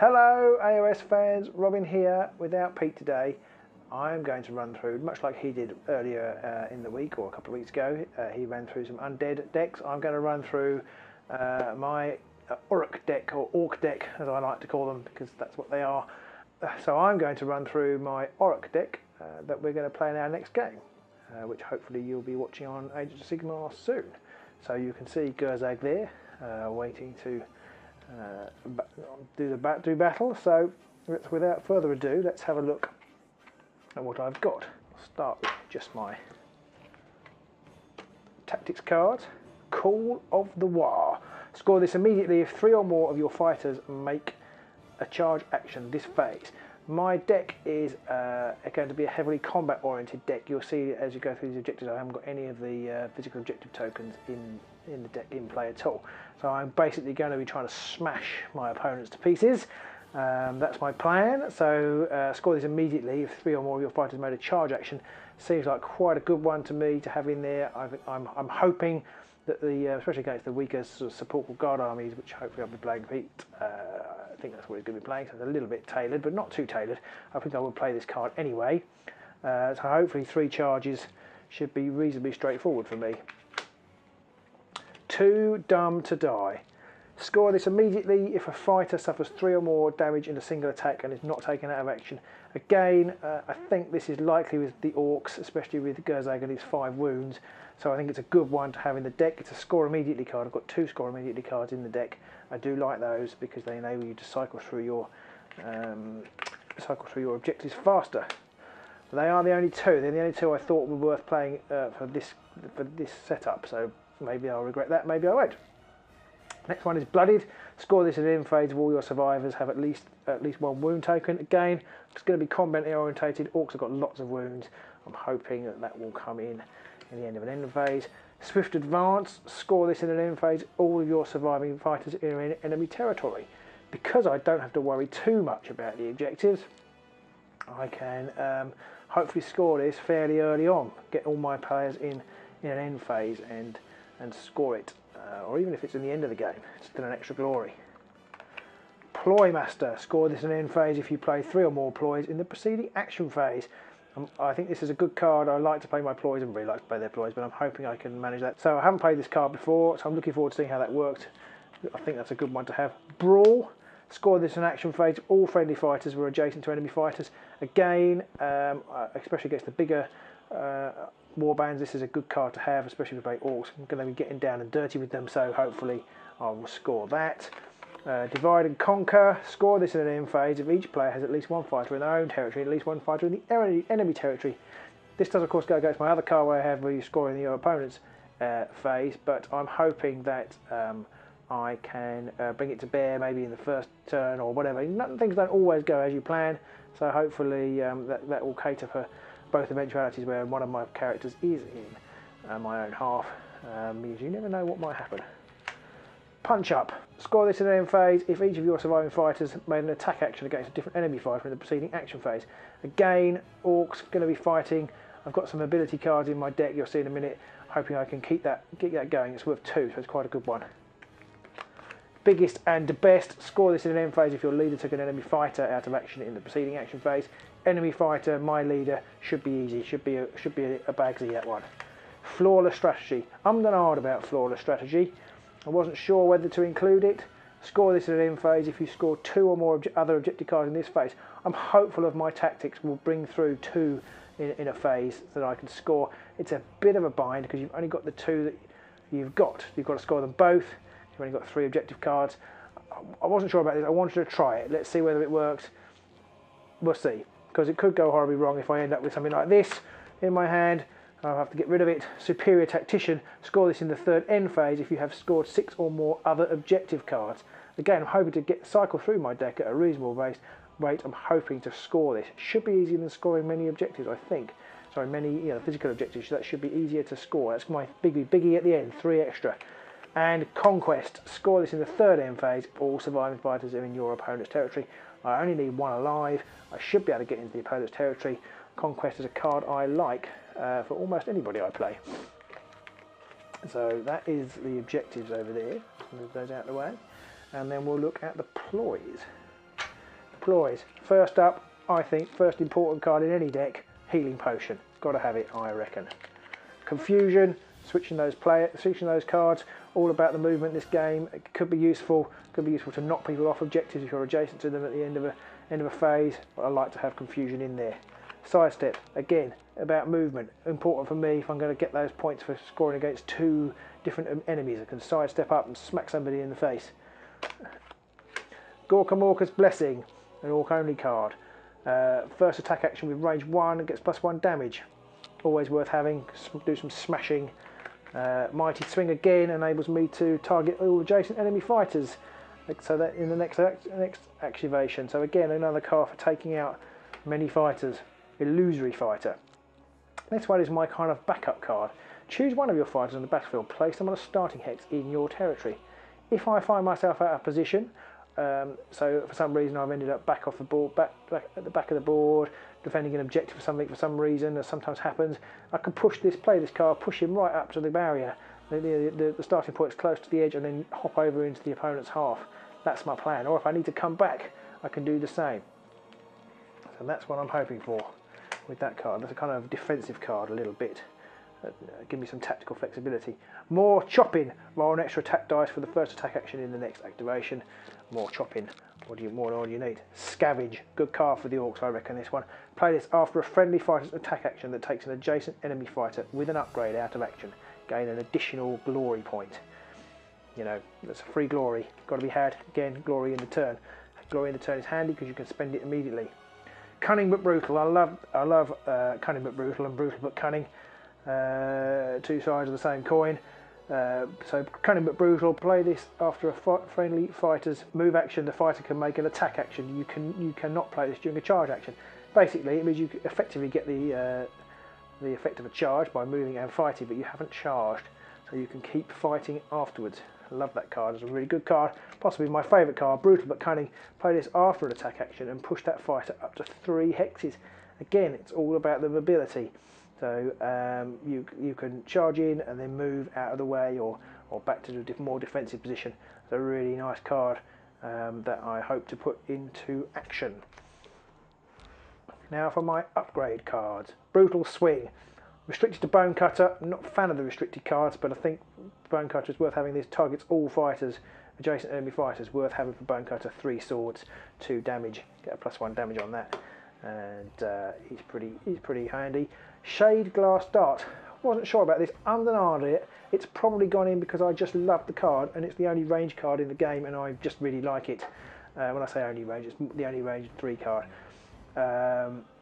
Hello AOS fans, Robin here. Without Pete today, I'm going to run through, much like he did earlier in the week or a couple of weeks ago, he ran through some undead decks. I'm going to run through my Orruk deck, or Orc deck as I like to call them, because that's what they are. So I'm going to run through my Orruk deck that we're going to play in our next game, which hopefully you'll be watching on Age of Sigmar soon. So you can see Gurzag there, waiting to do battle. So without further ado, let's have a look at what I've got. I'll start with just my tactics cards. Call of the War. Score this immediately if 3 or more of your fighters make a charge action this phase. My deck is going to be a heavily combat oriented deck. You'll see as you go through these objectives I haven't got any of the physical objective tokens in the deck in play at all. So I'm basically going to be trying to smash my opponents to pieces. That's my plan. So score this immediately if 3 or more of your fighters made a charge action. Seems like quite a good one to me to have in there. I'm hoping that especially against the weaker sort of support guard armies, which hopefully I'll be playing Pete. I think that's what he's going to be playing, so it's a little bit tailored, but not too tailored. I think I will play this card anyway. So hopefully 3 charges should be reasonably straightforward for me. Too dumb to die. Score this immediately if a fighter suffers 3 or more damage in a single attack and is not taken out of action. Again, I think this is likely with the Orcs, especially with Gurzag and his 5 wounds. So I think it's a good one to have in the deck. It's a score immediately card. I've got 2 score immediately cards in the deck. I do like those because they enable you to cycle through your objectives faster. They are the only 2. They're the only 2 I thought were worth playing for this setup. So maybe I'll regret that. Maybe I won't. Next one is Blooded. Score this at end phase if all your survivors have at least 1 wound token. Again, it's going to be combat orientated. Orcs have got lots of wounds. I'm hoping that will come in the end of an end phase. Swift Advance. Score this in an end phase. All of your surviving fighters are in enemy territory. Because I don't have to worry too much about the objectives, I can hopefully score this fairly early on. Get all my players in an end phase and score it. Or even if it's in the end of the game, it's still an extra glory. Ploy Master. Score this in an end phase if you play 3 or more ploys in the preceding action phase. I think this is a good card. I like to play my ploys and really like to play their ploys, but I'm hoping I can manage that. So I haven't played this card before, so I'm looking forward to seeing how that worked. I think that's a good one to have. Brawl. Score this in action phase. All friendly fighters were adjacent to enemy fighters. Again, especially against the bigger warbands, this is a good card to have, especially if we play Orcs. I'm going to be getting down and dirty with them, so hopefully I will score that. Divide and Conquer. Score this in an end phase if each player has at least 1 fighter in their own territory and at least 1 fighter in the enemy territory. This does of course go against my other card where I have where you score in your opponent's phase, but I'm hoping that I can bring it to bear maybe in the first turn or whatever. Things don't always go as you plan, so hopefully that will cater for both eventualities where one of my characters is in my own half, because you never know what might happen. Punch Up. Score this in an end phase if each of your surviving fighters made an attack action against a different enemy fighter in the preceding action phase. Again, Orcs going to be fighting. I've got some ability cards in my deck, you'll see in a minute, hoping I can keep that going. It's worth 2, so it's quite a good one. Biggest and Best. Score this in an end phase if your leader took an enemy fighter out of action in the preceding action phase. Enemy fighter, my leader, should be easy. Should be a bagsy, that one. Flawless Strategy. I'm not hard about Flawless Strategy. I wasn't sure whether to include it. Score this in an end phase if you score 2 or more other objective cards in this phase. I'm hopeful of my tactics will bring through 2 in a phase that I can score. It's a bit of a bind because you've only got the 2 that you've got. You've got to score them both. You've only got 3 objective cards. I wasn't sure about this. I wanted to try it. Let's see whether it works. We'll see. Because it could go horribly wrong if I end up with something like this in my hand. I'll have to get rid of it. Superior Tactician. Score this in the 3rd end phase if you have scored 6 or more other objective cards. Again, I'm hoping to cycle through my deck at a reasonable rate. I'm hoping to score this. Should be easier than scoring many objectives, I think. Sorry, many physical objectives. That should be easier to score. That's my biggie at the end. 3 extra. And Conquest. Score this in the 3rd end phase if all surviving fighters are in your opponent's territory. I only need 1 alive. I should be able to get into the opponent's territory. Conquest is a card I like for almost anybody I play. So that is the objectives over there. Move those out of the way. And then we'll look at the ploys. deploys. First up, I think, first important card in any deck, Healing Potion. Got to have it, I reckon. Confusion, switching those cards, all about the movement in this game. It could be useful. Could be useful to knock people off objectives if you're adjacent to them at the end of a phase. But I like to have confusion in there. Sidestep, again, about movement. Important for me if I'm going to get those points for scoring against two different enemies. I can sidestep up and smack somebody in the face. Gorkamorka's Blessing, an orc only card. First attack action with range 1, it gets +1 damage. Always worth having, do some smashing. Mighty Swing again enables me to target all adjacent enemy fighters. So that in the next activation. So again, another card for taking out many fighters. Illusory Fighter. This one is my kind of backup card. Choose one of your fighters on the battlefield, place them on a starting hex in your territory. If I find myself out of position, so for some reason I've ended up back off the board, back at the back of the board, defending an objective for some reason, as sometimes happens, I can play this card, push him right up to the barrier. The starting point is close to the edge, and then hop over into the opponent's half. That's my plan. Or if I need to come back, I can do the same. So that's what I'm hoping for with that card. That's a kind of defensive card a little bit. Give me some tactical flexibility. More chopping. Roll an extra attack dice for the first attack action in the next activation. More chopping. What do you need? Scavenge. Good card for the Orcs, I reckon, this one. Play this after a friendly fighter's attack action that takes an adjacent enemy fighter with an upgrade out of action. Gain an additional glory point. You know, that's a free glory. Got to be had. Again, glory in the turn. Glory in the turn is handy because you can spend it immediately. Cunning but brutal. I love cunning but brutal and brutal but cunning. Two sides of the same coin. So cunning but brutal. Play this after a friendly fighter's move action. The fighter can make an attack action. You cannot play this during a charge action. Basically, it means you effectively get the effect of a charge by moving and fighting, but you haven't charged, so you can keep fighting afterwards. I love that card. It's a really good card. Possibly my favourite card. Brutal but cunning. Play this after an attack action and push that fighter up to 3 hexes. Again, it's all about the mobility. So you can charge in and then move out of the way or back to the more defensive position. It's a really nice card that I hope to put into action. Now for my upgrade cards. Brutal Swing. Restricted to Bone Cutter. I'm not a fan of the restricted cards, but I think Bone Cutter is worth having. This targets all fighters, adjacent enemy fighters. Worth having for Bone Cutter. 3 swords, 2 damage. Get a +1 damage on that, and he's pretty handy. Shade Glass Dart. Wasn't sure about this. Underlined it. It's probably gone in because I just love the card, and it's the only range card in the game, and I just really like it. When I say only range, it's the only range 3 card.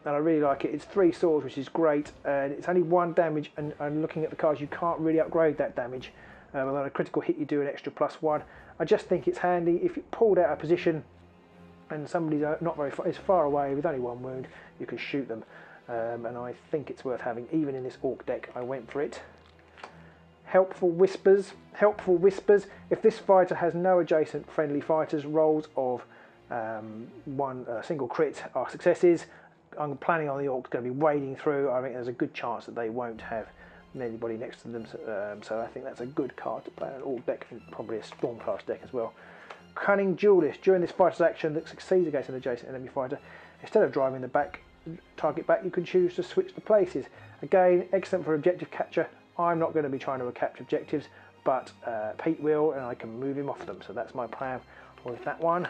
And I really like it. It's 3 swords, which is great, and it's only 1 damage, and looking at the cards, you can't really upgrade that damage. On a critical hit, you do an extra +1. I just think it's handy. If you pulled out of position and somebody's not very far, is far away with only 1 wound, you can shoot them. And I think it's worth having. Even in this Orc deck, I went for it. Helpful Whispers. Helpful Whispers. If this fighter has no adjacent friendly fighters, rolls of one single crit are successes. I'm planning on the Orcs going to be wading through. I think there's a good chance that they won't have anybody next to them, so I think that's a good card to play in an Orc deck, and probably a Stormcast deck as well. Cunning Duelist. During this fighter's action that succeeds against an adjacent enemy fighter, instead of driving the target back, you can choose to switch the places. Again, excellent for objective capture. I'm not going to be trying to capture objectives, but Pete will, and I can move him off them, so that's my plan with that one.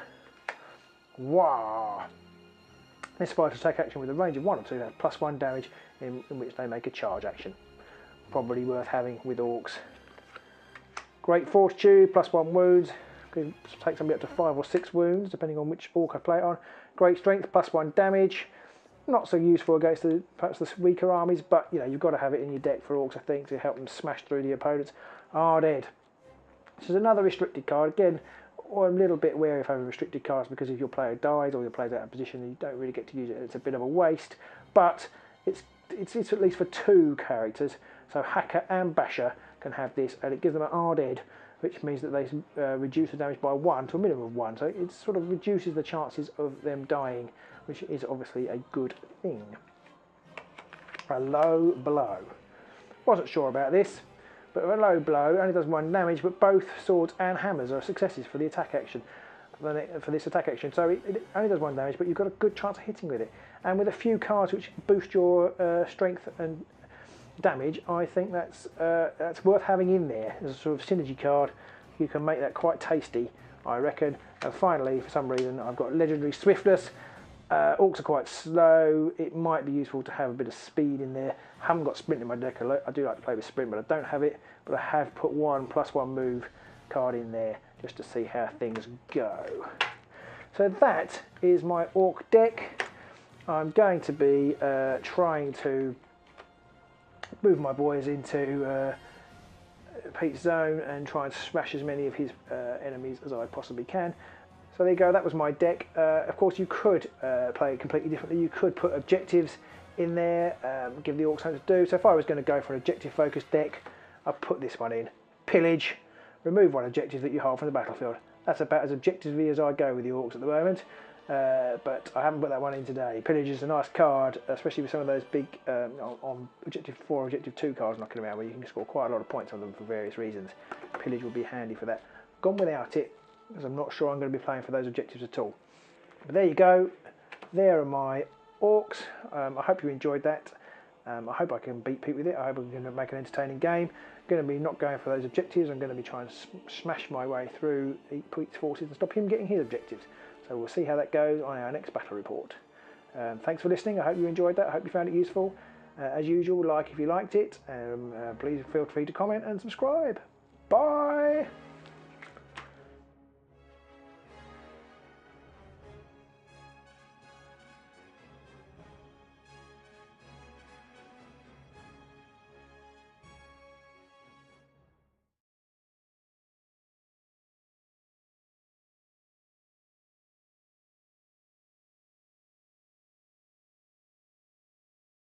Wow! This fighter attack action with a range of 1 or 2 has +1 damage in which they make a charge action. Probably worth having with Orcs. Great Fortitude, +1 wounds. Can take somebody up to 5 or 6 wounds, depending on which Orc I play it on. Great Strength, +1 damage. Not so useful against perhaps the weaker armies, but you know, you've got to have it in your deck for Orcs, I think, to help them smash through the opponents. Dead. This is another restricted card. Again, I'm a little bit wary of having restricted cards because if your player dies or your player's out of position, you don't really get to use it. It's a bit of a waste, but it's at least for 2 characters. So Hacker and Basher can have this, and it gives them an Dead, which means that they reduce the damage by 1 to a minimum of 1. So it sort of reduces the chances of them dying, which is obviously a good thing. A Low Blow. Wasn't sure about this, but a Low Blow only does 1 damage, but both swords and hammers are successes for the attack action. for this attack action. So it only does 1 damage, but you've got a good chance of hitting with it. And with a few cards which boost your strength and damage, I think that's worth having in there as a sort of synergy card. You can make that quite tasty, I reckon. And finally, for some reason, I've got legendary swiftness. Orcs are quite slow. It might be useful to have a bit of speed in there. I haven't got sprint in my deck. I do like to play with sprint, but I don't have it. But I have put 1 +1 move card in there just to see how things go. So that is my Orc deck. I'm going to be trying to move my boys into Pete's zone and try and smash as many of his enemies as I possibly can. So there you go, that was my deck. Of course you could play it completely differently. You could put objectives in there, give the Orcs something to do. So if I was going to go for an objective focused deck, I'd put this one in. Pillage, remove 1 objective that you hold from the battlefield. That's about as objectively as I go with the Orcs at the moment. But I haven't put that one in today. Pillage is a nice card, especially with some of those big on objective 4, objective 2 cards knocking around, where you can score quite a lot of points on them for various reasons. Pillage will be handy for that. Gone without it, because I'm not sure I'm going to be playing for those objectives at all. But there you go. There are my Orcs. I hope you enjoyed that. I hope I can beat Pete with it. I hope I'm going to make an entertaining game. I'm going to be not going for those objectives. I'm going to be trying to smash my way through Pete's forces and stop him getting his objectives. So we'll see how that goes on our next battle report. Thanks for listening. I hope you enjoyed that. I hope you found it useful. As usual, like if you liked it. Please feel free to comment and subscribe. Bye!